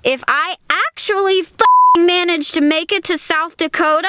if I actually fucking manage to make it to South Dakota,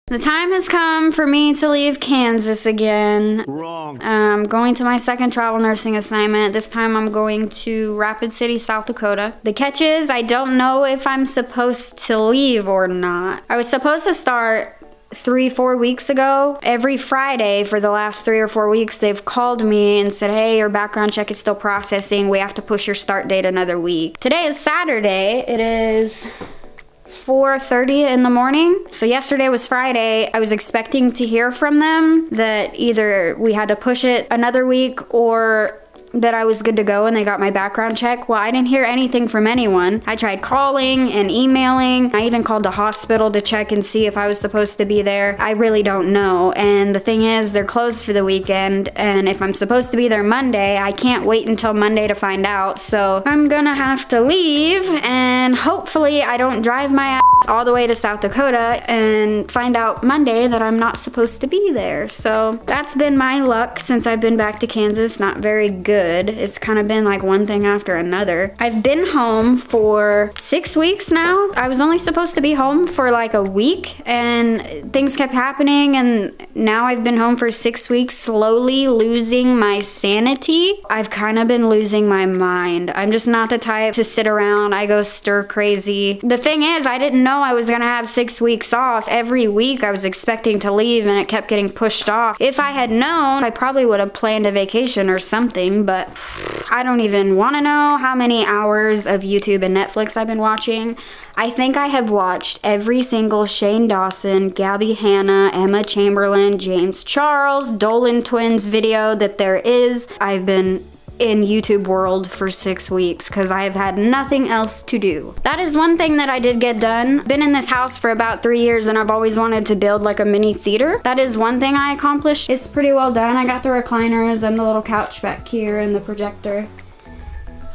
the time has come for me to leave Kansas again. Wrong. I'm going to my second travel nursing assignment. This time I'm going to Rapid City, South Dakota. The catch is, I don't know if I'm supposed to leave or not. I was supposed to start 3-4 weeks ago. Every Friday for the last 3 or 4 weeks, they've called me and said, hey, your background check is still processing. We have to push your start date another week. Today is Saturday. It is 4:30 in the morning. So yesterday was Friday. I was expecting to hear from them that either we had to push it another week or that I was good to go and they got my background check. Well, I didn't hear anything from anyone. I tried calling and emailing. I even called the hospital to check and see if I was supposed to be there. I really don't know. And the thing is, they're closed for the weekend. And if I'm supposed to be there Monday, I can't wait until Monday to find out. So I'm gonna have to leave, and hopefully I don't drive my ass all the way to South Dakota and find out Monday that I'm not supposed to be there. So that's been my luck since I've been back to Kansas. Not very good. It's kind of been like one thing after another. I've been home for 6 weeks now. I was only supposed to be home for like a week, and things kept happening, and now I've been home for 6 weeks, slowly losing my sanity. I've kind of been losing my mind. I'm just not the type to sit around. I go stir crazy. The thing is, I didn't know I was gonna have 6 weeks off. Every week I was expecting to leave and it kept getting pushed off. If I had known, I probably would have planned a vacation or something, but I don't even want to know how many hours of YouTube and Netflix I've been watching. I think I have watched every single Shane Dawson, Gabby Hanna, Emma Chamberlain, James Charles, Dolan Twins video that there is. I've been in YouTube world for 6 weeks because I have had nothing else to do. That is one thing that I did get done. Been in this house for about 3 years and I've always wanted to build like a mini theater. That is one thing I accomplished. It's pretty well done. I got the recliners and the little couch back here and the projector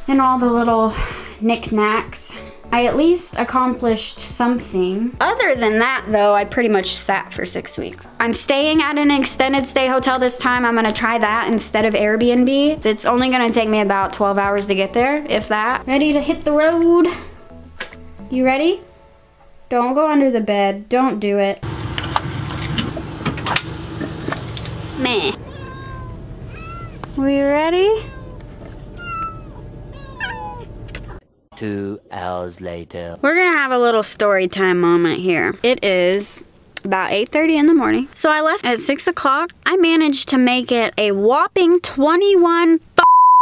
and all the little knickknacks. I at least accomplished something. Other than that though, I pretty much sat for 6 weeks. I'm staying at an extended stay hotel this time. I'm gonna try that instead of Airbnb. It's only gonna take me about 12 hours to get there, if that. Ready to hit the road? You ready? Don't go under the bed, don't do it. Meh. We ready? 2 hours later. We're gonna have a little story time moment here. It is about 8:30 in the morning. So I left at 6 o'clock. I managed to make it a whopping 21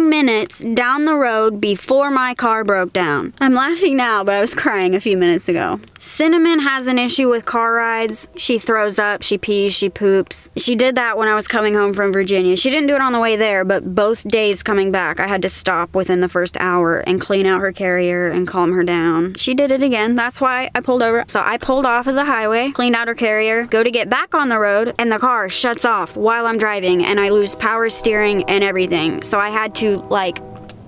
minutes down the road before my car broke down. I'm laughing now, but I was crying a few minutes ago. Cinnamon has an issue with car rides. She throws up, she pees, she poops. She did that when I was coming home from Virginia. She didn't do it on the way there, but both days coming back, I had to stop within the first hour and clean out her carrier and calm her down. She did it again. That's why I pulled over. So I pulled off of the highway, cleaned out her carrier, go to get back on the road, and the car shuts off while I'm driving, and I lose power steering and everything. So I had to like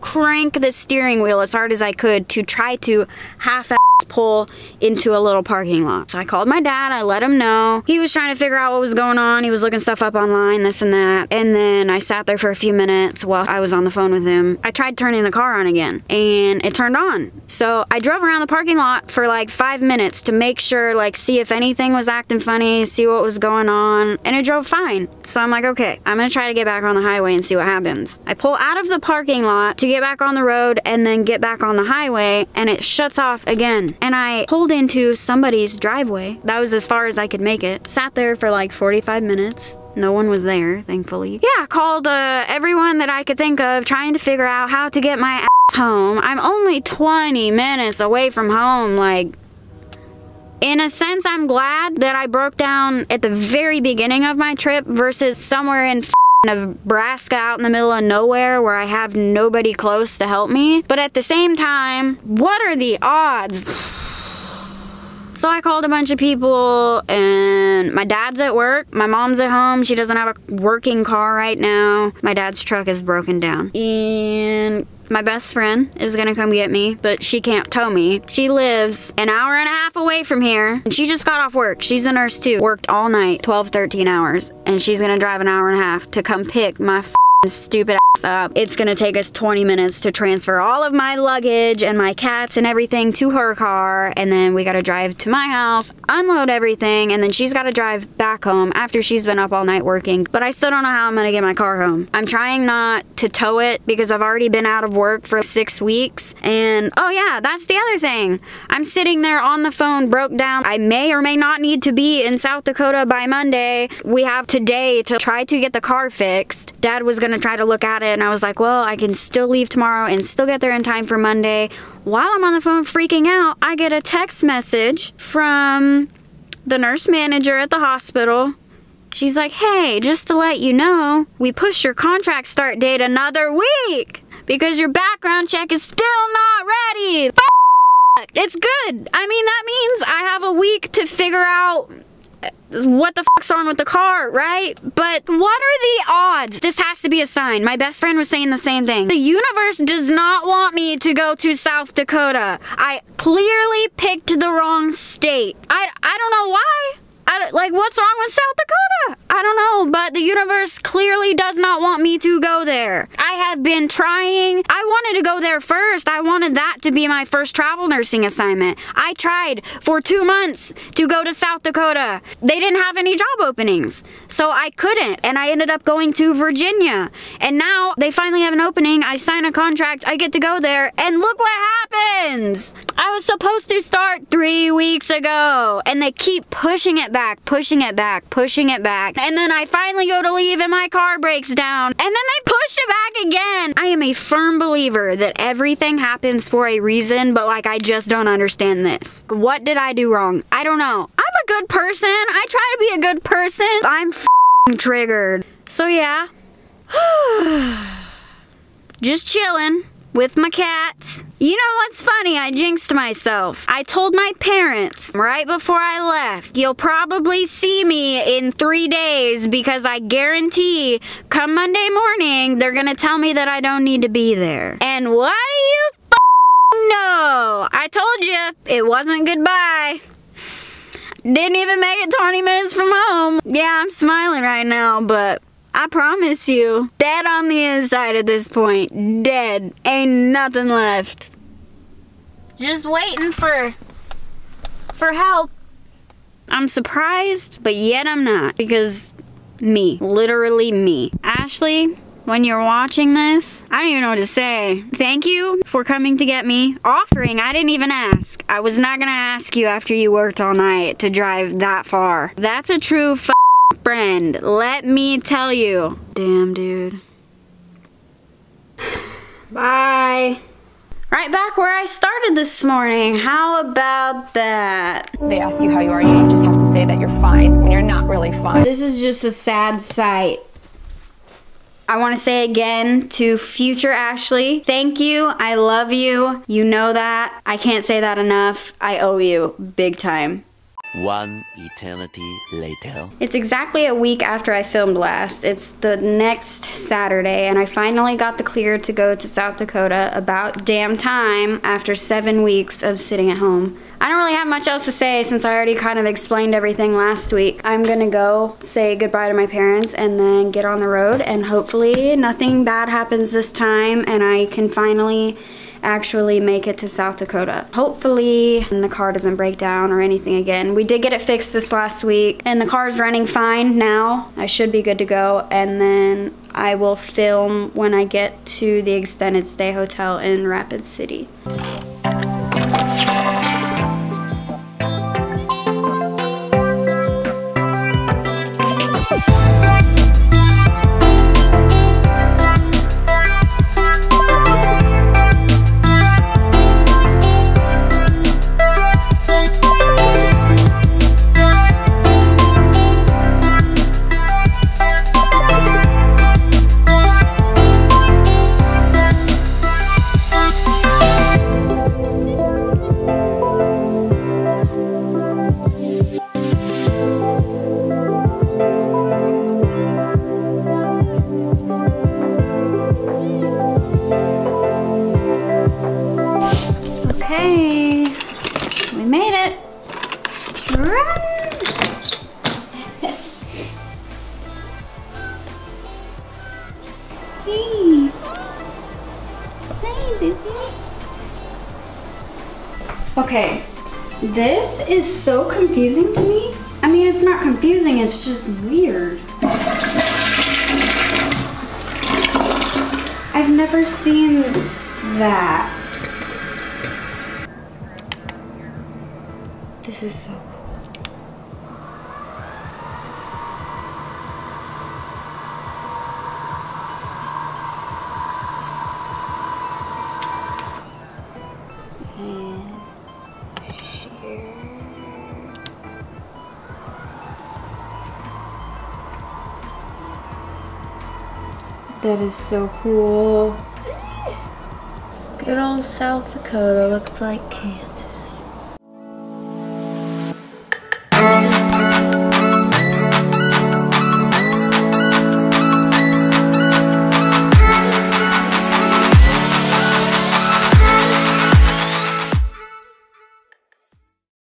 crank the steering wheel as hard as I could to try to half-ass pull into a little parking lot. So I called my dad, I let him know. He was trying to figure out what was going on. He was looking stuff up online, this and that. And then I sat there for a few minutes while I was on the phone with him. I tried turning the car on again and it turned on. So I drove around the parking lot for like 5 minutes to make sure, like see if anything was acting funny, see what was going on, and it drove fine. So I'm like, okay, I'm gonna try to get back on the highway and see what happens. I pull out of the parking lot to get back on the road and then get back on the highway, and it shuts off again. And I pulled into somebody's driveway. That was as far as I could make it. Sat there for like 45 minutes. No one was there, thankfully. Yeah, called everyone that I could think of, trying to figure out how to get my ass home. I'm only 20 minutes away from home. Like, in a sense, I'm glad that I broke down at the very beginning of my trip versus somewhere in Nebraska out in the middle of nowhere where I have nobody close to help me. But at the same time, what are the odds? So I called a bunch of people, and my dad's at work, my mom's at home, she doesn't have a working car right now. My dad's truck is broken down. And My best friend is gonna come get me, but she can't tow me. She lives an hour and a half away from here, and she just got off work. She's a nurse too. Worked all night, 12, 13 hours, and she's gonna drive an hour and a half to come pick my stupid ass up. It's gonna take us 20 minutes to transfer all of my luggage and my cats and everything to her car, and then we gotta drive to my house, unload everything, and then she's gotta drive back home after she's been up all night working. But I still don't know how I'm gonna get my car home. I'm trying not to tow it because I've already been out of work for 6 weeks, and oh yeah, that's the other thing. I'm sitting there on the phone, broke down. I may or may not need to be in South Dakota by Monday. We have today to try to get the car fixed. Dad was gonna try to look at it, and I was like, well, I can still leave tomorrow and still get there in time for Monday. While I'm on the phone freaking out, I get a text message from the nurse manager at the hospital. She's like, hey, just to let you know, we pushed your contract start date another week because your background check is still not ready. It's good. I mean, that means I have a week to figure out what the fuck's wrong with the car, right? But what are the odds? This has to be a sign. My best friend was saying the same thing. The universe does not want me to go to South Dakota. I clearly picked the wrong state. I don't know why. Like, what's wrong with South Dakota? I don't know, but the universe clearly does not want me to go there. I have been trying. I wanted to go there first. I wanted that to be my first travel nursing assignment. I tried for 2 months to go to South Dakota. They didn't have any job openings, so I couldn't, and I ended up going to Virginia. And now they finally have an opening. I sign a contract. I get to go there, and look what happens. I was supposed to start 3 weeks ago, and they keep pushing it back, pushing it back, pushing it back. And then I finally go to leave and my car breaks down. And then they push it back again. I am a firm believer that everything happens for a reason, but like, I just don't understand this. What did I do wrong? I don't know. I'm a good person. I try to be a good person. I'm f***ing triggered. So yeah. Just chilling with my cats. You know what's funny? I jinxed myself. I told my parents right before I left, you'll probably see me in 3 days because I guarantee come Monday morning, they're gonna tell me that I don't need to be there. And what do you f***ing know? I told you, it wasn't goodbye. Didn't even make it 20 minutes from home. Yeah, I'm smiling right now, but I promise you, dead on the inside at this point. Dead. Ain't nothing left. Just waiting for help. I'm surprised, but yet I'm not. Because me. Literally me. Ashley, when you're watching this, I don't even know what to say. Thank you for coming to get me. Offering, I didn't even ask. I was not gonna ask you after you worked all night to drive that far. That's a true friend, let me tell you. Damn, dude. Bye. Right back where I started this morning. How about that? They ask you how you are, you just have to say that you're fine when you're not really fine. This is just a sad sight. I want to say again to future Ashley, thank you, I love you. You know that. I can't say that enough. I owe you big time. One eternity later. It's exactly a week after I filmed last. It's the next Saturday, and I finally got the clear to go to South Dakota about damn time after 7 weeks of sitting at home. I don't really have much else to say since I already kind of explained everything last week. I'm gonna go say goodbye to my parents and then get on the road, and hopefully nothing bad happens this time and I can finally actually make it to South Dakota. Hopefully the car doesn't break down or anything again. We did get it fixed this last week and the car's running fine now. I should be good to go, and then I will film when I get to the extended stay hotel in Rapid City. Okay, this is so confusing to me. I mean, it's not confusing, it's just weird. I've never seen that. This is so cool. That is so cool. Good old South Dakota looks like Kansas.